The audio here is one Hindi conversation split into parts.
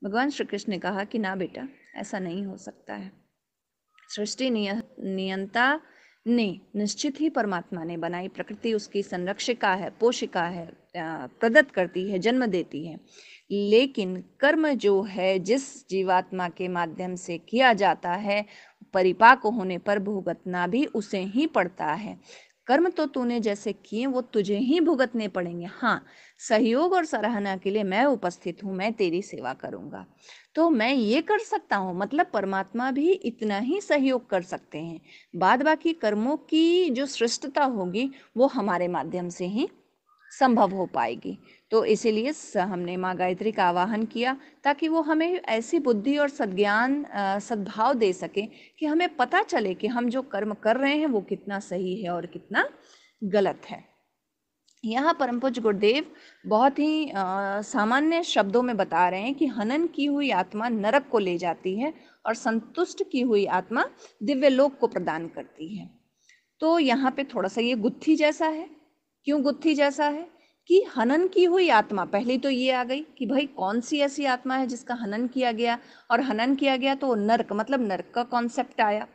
भगवान श्री कृष्ण ने कहा कि ना बेटा, ऐसा नहीं हो सकता है। सृष्टि नियंता ने निश्चित ही परमात्मा ने बनाई, प्रकृति उसकी संरक्षिका है, पोषिका है, प्रदत्त करती है, जन्म देती है। लेकिन कर्म जो है जिस जीवात्मा के माध्यम से किया जाता है, परिपाक होने पर भुगतना भी उसे ही पड़ता है। कर्म तो तूने जैसे किए वो तुझे ही भुगतने पड़ेंगे। हाँ, सहयोग और सराहना के लिए मैं उपस्थित हूँ, मैं तेरी सेवा करूँगा। तो मैं ये कर सकता हूँ, मतलब परमात्मा भी इतना ही सहयोग कर सकते हैं। बाद बाकी कर्मों की जो श्रेष्ठता होगी वो हमारे माध्यम से ही संभव हो पाएगी। तो इसीलिए हमने माँ गायत्री का आवाहन किया, ताकि वो हमें ऐसी बुद्धि और सद्ज्ञान सद्भाव दे सके कि हमें पता चले कि हम जो कर्म कर रहे हैं वो कितना सही है और कितना गलत है। यहाँ परम पूज्य गुरुदेव बहुत ही सामान्य शब्दों में बता रहे हैं कि हनन की हुई आत्मा नरक को ले जाती है और संतुष्ट की हुई आत्मा दिव्य लोक को प्रदान करती है। तो यहाँ पे थोड़ा सा ये गुत्थी जैसा है। क्यों गुत्थी जैसा है? कि हनन की हुई आत्मा, पहले तो ये आ गई कि भाई कौन सी ऐसी आत्मा है जिसका हनन किया गया, और हनन किया गया तो नरक, मतलब नरक का कॉन्सेप्ट आया।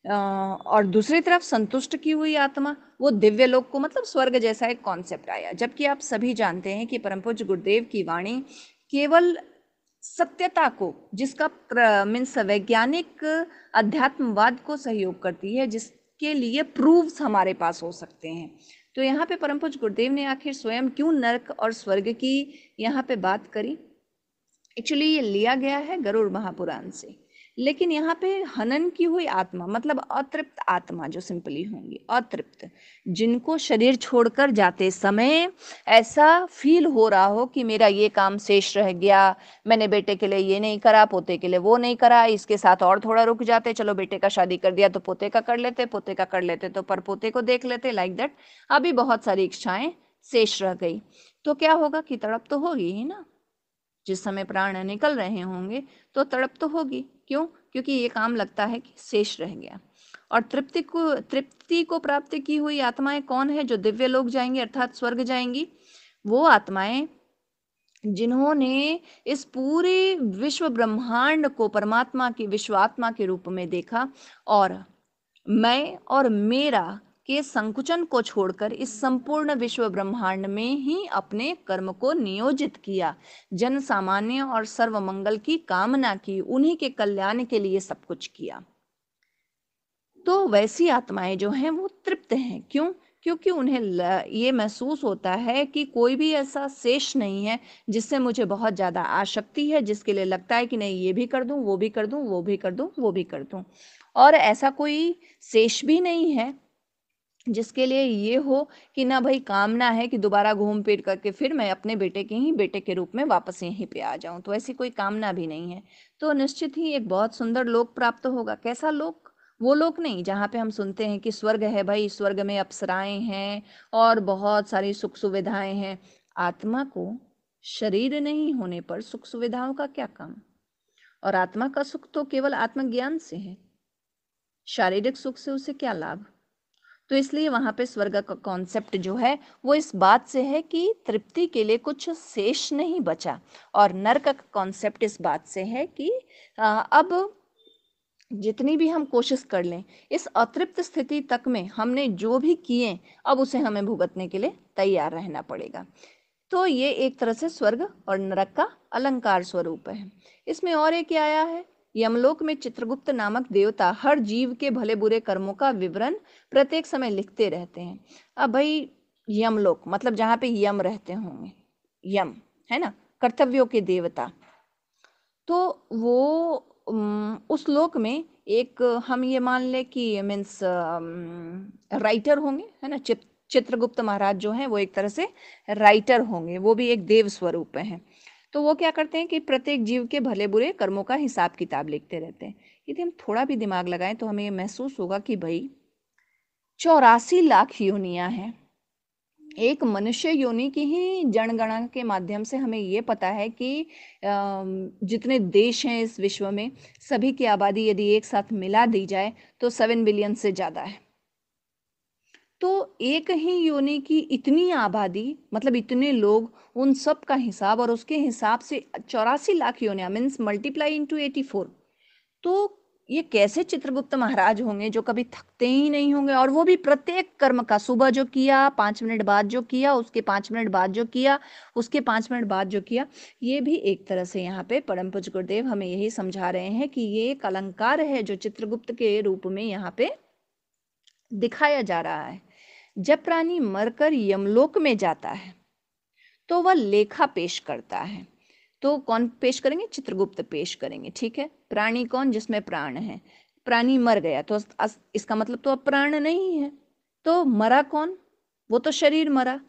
और दूसरी तरफ संतुष्ट की हुई आत्मा, वो दिव्य लोक को, मतलब स्वर्ग जैसा एक कॉन्सेप्ट आया। जबकि आप सभी जानते हैं कि परम पूज्य गुरुदेव की वाणी केवल सत्यता को, जिसका मीन्स वैज्ञानिक अध्यात्मवाद को सहयोग करती है, जिसके लिए प्रूफ्स हमारे पास हो सकते हैं। तो यहाँ पे परम पूज्य गुरुदेव ने आखिर स्वयं क्यों नरक और स्वर्ग की यहाँ पे बात करी? एक्चुअली ये लिया गया है गरुड़ महापुराण से। लेकिन यहाँ पे हनन की हुई आत्मा, मतलब अतृप्त आत्मा जो सिंपली होंगी, अतृप्त, जिनको शरीर छोड़कर जाते समय ऐसा फील हो रहा हो कि मेरा ये काम शेष रह गया, मैंने बेटे के लिए ये नहीं करा, पोते के लिए वो नहीं करा, इसके साथ और थोड़ा रुक जाते, चलो बेटे का शादी कर दिया तो पोते का कर लेते, पोते का कर लेते तो पर पोते को देख लेते, लाइक दैट। अभी बहुत सारी इच्छाएं शेष रह गई, तो क्या होगा कि तड़प तो होगी ही ना। जिस समय प्राण निकल रहे होंगे तो तड़प तो होगी। क्यों? क्योंकि ये काम लगता है कि शेष रह गया। और तृप्ति को प्राप्त की हुई आत्माएं कौन है? जो दिव्य लोक जाएंगी, अर्थात स्वर्ग जाएंगी। वो आत्माएं जिन्होंने इस पूरे विश्व ब्रह्मांड को परमात्मा की विश्वात्मा के रूप में देखा, और मैं और मेरा के संकुचन को छोड़कर इस संपूर्ण विश्व ब्रह्मांड में ही अपने कर्म को नियोजित किया, जन सामान्य और सर्व मंगल की कामना की, उन्हीं के कल्याण के लिए सब कुछ किया। तो वैसी आत्माएं जो हैं वो तृप्त हैं। क्यों? क्योंकि उन्हें ये महसूस होता है कि कोई भी ऐसा शेष नहीं है जिससे मुझे बहुत ज़्यादा आसक्ति है, जिसके लिए लगता है कि नहीं ये भी कर दूं, वो भी कर दूं, वो भी कर दूं, वो भी कर दूं। और ऐसा कोई शेष भी नहीं है जिसके लिए ये हो कि ना भाई कामना है कि दोबारा घूम फिर करके फिर मैं अपने बेटे के रूप में वापस यहीं पे आ जाऊं। तो ऐसी कोई कामना भी नहीं है। तो निश्चित ही एक बहुत सुंदर लोक प्राप्त होगा। कैसा लोक? वो लोक नहीं जहाँ पे हम सुनते हैं कि स्वर्ग है, भाई स्वर्ग में अप्सराएं हैं और बहुत सारी सुख सुविधाएं हैं। आत्मा को शरीर नहीं होने पर सुख सुविधाओं का क्या काम? और आत्मा का सुख तो केवल आत्मज्ञान से है, शारीरिक सुख से उसे क्या लाभ? तो इसलिए वहां पे स्वर्ग का कॉन्सेप्ट जो है वो इस बात से है कि तृप्ति के लिए कुछ शेष नहीं बचा, और नरक का कॉन्सेप्ट इस बात से है कि अब जितनी भी हम कोशिश कर लें, इस अतृप्त स्थिति तक में हमने जो भी किए अब उसे हमें भुगतने के लिए तैयार रहना पड़ेगा। तो ये एक तरह से स्वर्ग और नरक का अलंकार स्वरूप है। इसमें और एक क्या आया है? यमलोक में चित्रगुप्त नामक देवता हर जीव के भले बुरे कर्मों का विवरण प्रत्येक समय लिखते रहते हैं। अब भाई यमलोक मतलब जहाँ पे यम रहते होंगे, यम है ना, कर्तव्यों के देवता। तो वो उस लोक में एक, हम ये मान ले कि मीन्स राइटर होंगे, है ना। चित्रगुप्त महाराज जो हैं वो एक तरह से राइटर होंगे, वो भी एक देव स्वरूप हैं। तो वो क्या करते हैं कि प्रत्येक जीव के भले बुरे कर्मों का हिसाब किताब लिखते रहते हैं। यदि हम थोड़ा भी दिमाग लगाएं तो हमें ये महसूस होगा कि भाई 84 लाख योनियां हैं। एक मनुष्य योनि की ही जनगणना के माध्यम से हमें ये पता है कि जितने देश हैं इस विश्व में, सभी की आबादी यदि एक साथ मिला दी जाए तो 7 बिलियन से ज़्यादा है। तो एक ही योनि की इतनी आबादी, मतलब इतने लोग, उन सब का हिसाब, और उसके हिसाब से 84 लाख योनियां मीन्स मल्टीप्लाई इंटू 84। तो ये कैसे चित्रगुप्त महाराज होंगे जो कभी थकते ही नहीं होंगे, और वो भी प्रत्येक कर्म का, सुबह जो किया 5 मिनट बाद जो किया, उसके 5 मिनट बाद जो किया, उसके 5 मिनट बाद जो किया। ये भी एक तरह से यहाँ पे परम पूज्य गुरुदेव हमें यही समझा रहे हैं कि ये एक अलंकार है जो चित्रगुप्त के रूप में यहाँ पे दिखाया जा रहा है। जब प्राणी मरकर यमलोक में जाता है तो वह लेखा पेश करता है। तो कौन पेश करेंगे? चित्रगुप्त पेश करेंगे, ठीक है। प्राणी कौन? जिसमें प्राण है। प्राणी मर गया तो इसका मतलब तो अब प्राण नहीं है। तो मरा कौन? वो तो शरीर मरा,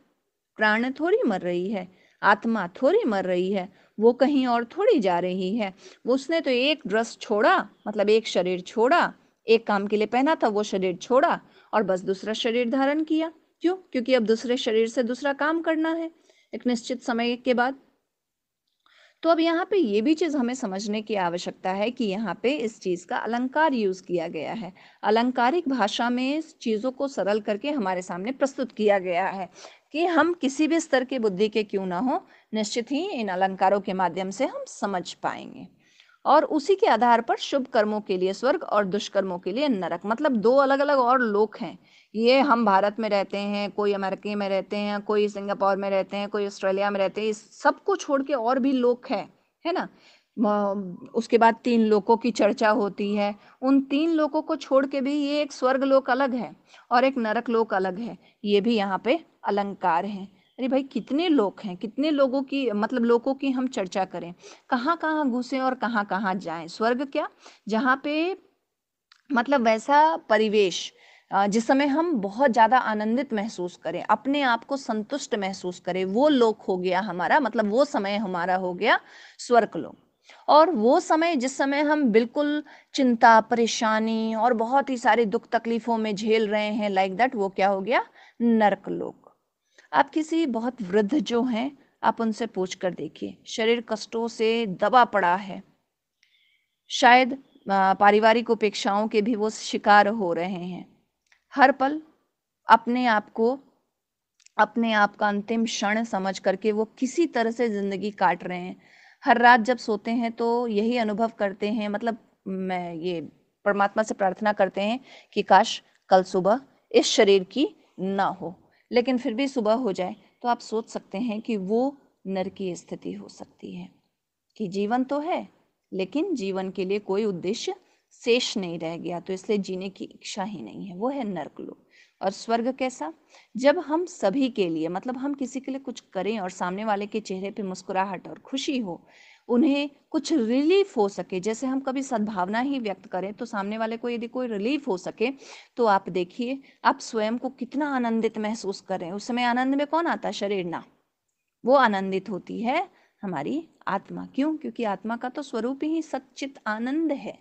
प्राण थोड़ी मर रही है, आत्मा थोड़ी मर रही है, वो कहीं और थोड़ी जा रही है। उसने तो एक ड्रेस छोड़ा, मतलब एक शरीर छोड़ा, एक काम के लिए पहना था वो शरीर छोड़ा, और बस दूसरा शरीर धारण किया। क्यों? क्योंकि अब दूसरे शरीर से दूसरा काम करना है एक निश्चित समय के बाद। तो अब यहाँ पे ये भी चीज़ हमें समझने की आवश्यकता है कि यहाँ पे इस चीज़ का अलंकार यूज़ किया गया है। अलंकारिक भाषा में चीज़ों को सरल करके हमारे सामने प्रस्तुत किया गया है कि हम किसी भी स्तर के बुद्धि के क्यों ना हो, निश्चित ही इन अलंकारों के माध्यम से हम समझ पाएंगे। और उसी के आधार पर शुभ कर्मों के लिए स्वर्ग और दुष्कर्मों के लिए नरक, मतलब दो अलग अलग और लोक हैं। ये हम भारत में रहते हैं, कोई अमेरिका में रहते हैं, कोई सिंगापुर में रहते हैं, कोई ऑस्ट्रेलिया में रहते हैं, इस सबको छोड़ के और भी लोक है ना। उसके बाद 3 लोकों की चर्चा होती है। उन 3 लोकों को छोड़ के भी ये एक स्वर्ग लोक अलग है और एक नरक लोक अलग है। ये भी यहाँ पे अलंकार है। अरे भाई, कितने लोग हैं, कितने लोगों की, मतलब लोगों की हम चर्चा करें, कहाँ कहाँ घुसे और कहाँ कहाँ जाएं। स्वर्ग क्या? जहाँ पे मतलब वैसा परिवेश जिस समय हम बहुत ज़्यादा आनंदित महसूस करें, अपने आप को संतुष्ट महसूस करें, वो लोक हो गया हमारा, मतलब वो समय हमारा हो गया स्वर्ग लोक। और वो समय जिस समय हम बिल्कुल चिंता, परेशानी और बहुत ही सारी दुख तकलीफों में झेल रहे हैं, लाइक दैट, वो क्या हो गया? नरक लोक। आप किसी बहुत वृद्ध जो हैं, आप उनसे पूछ कर देखिए, शरीर कष्टों से दबा पड़ा है, शायद पारिवारिक उपेक्षाओं के भी वो शिकार हो रहे हैं। हर पल अपने आप का अंतिम क्षण समझ करके वो किसी तरह से जिंदगी काट रहे हैं। हर रात जब सोते हैं तो यही अनुभव करते हैं, मतलब मैं ये परमात्मा से प्रार्थना करते हैं कि काश कल सुबह इस शरीर की ना हो, लेकिन फिर भी सुबह हो जाए। तो आप सोच सकते हैं कि वो नरकीय स्थिति हो सकती है कि जीवन तो है लेकिन जीवन के लिए कोई उद्देश्य शेष नहीं रह गया, तो इसलिए जीने की इच्छा ही नहीं है। वो है नर्क। और स्वर्ग कैसा? जब हम सभी के लिए, मतलब हम किसी के लिए कुछ करें और सामने वाले के चेहरे पे मुस्कुराहट और खुशी हो, उन्हें कुछ रिलीफ हो सके, जैसे हम कभी सद्भावना ही व्यक्त करें तो सामने वाले को यदि कोई रिलीफ हो सके, तो आप देखिए आप स्वयं को कितना आनंदित महसूस करें। उस समय आनंद में कौन आता? शरीर ना, वो आनंदित होती है हमारी आत्मा। क्यों? क्योंकि आत्मा का तो स्वरूप ही सच्चित आनंद है।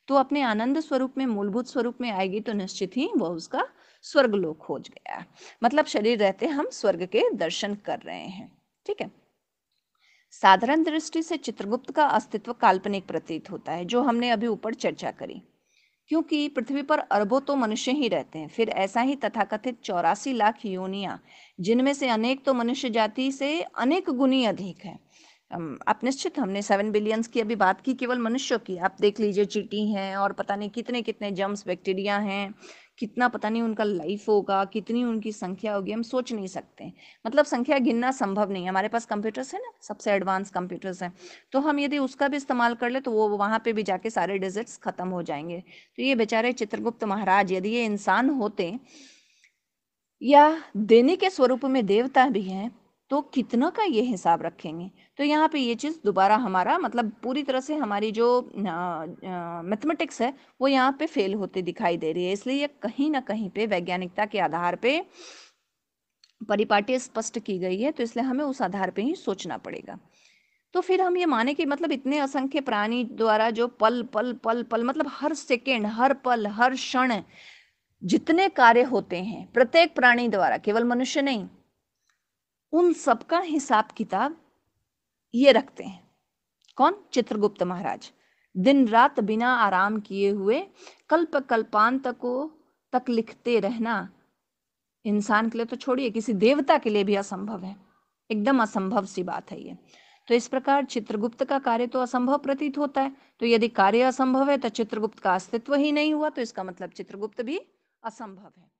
तो अपने आनंद स्वरूप में, मूलभूत स्वरूप में आएगी तो निश्चित ही वो उसका स्वर्ग लोक हो गया, मतलब शरीर रहते हम स्वर्ग के दर्शन कर रहे हैं। ठीक है। साधारण दृष्टि से चित्रगुप्त का अस्तित्व काल्पनिक प्रतीत होता है, जो हमने अभी ऊपर चर्चा करी, क्योंकि पृथ्वी पर अरबों तो मनुष्य ही रहते हैं। फिर ऐसा ही तथाकथित 84 लाख योनियां, जिनमें से अनेक तो मनुष्य जाति से अनेक गुनी अधिक है। आप निश्चित, हमने 7 बिलियंस की अभी बात की, केवल मनुष्यों की। आप देख लीजिए, चींटी हैं और पता नहीं कितने कितने जर्म्स, बैक्टीरिया हैं, कितना पता नहीं उनका लाइफ होगा, कितनी उनकी संख्या होगी, हम सोच नहीं सकते। मतलब संख्या गिनना संभव नहीं है। हमारे पास कंप्यूटर्स है ना, सबसे एडवांस कंप्यूटर्स हैं, तो हम यदि उसका भी इस्तेमाल कर ले तो वो वहाँ पे भी जाके सारे डिजिट्स खत्म हो जाएंगे। तो ये बेचारे चित्रगुप्त महाराज, यदि ये इंसान होते या देने के स्वरूप में देवता भी हैं, तो कितना का ये हिसाब रखेंगे। तो यहाँ पे ये चीज़ दोबारा हमारा, मतलब पूरी तरह से हमारी जो मैथमेटिक्स है वो यहाँ पे फेल होते दिखाई दे रही है। इसलिए ये कहीं ना कहीं पे वैज्ञानिकता के आधार पे परिपाटी स्पष्ट की गई है, तो इसलिए हमें उस आधार पे ही सोचना पड़ेगा। तो फिर हम ये माने कि मतलब इतने असंख्य प्राणी द्वारा जो पल पल पल पल, मतलब हर सेकेंड, हर पल, हर क्षण जितने कार्य होते हैं प्रत्येक प्राणी द्वारा, केवल मनुष्य नहीं, उन सबका हिसाब किताब ये रखते हैं। कौन? चित्रगुप्त महाराज। दिन रात बिना आराम किए हुए कल्प कल्पांत को तक लिखते रहना, इंसान के लिए तो छोड़िए, किसी देवता के लिए भी असंभव है, एकदम असंभव सी बात है ये। तो इस प्रकार चित्रगुप्त का कार्य तो असंभव प्रतीत होता है। तो यदि कार्य असंभव है तो चित्रगुप्त का अस्तित्व ही नहीं हुआ, तो इसका मतलब चित्रगुप्त भी असंभव है।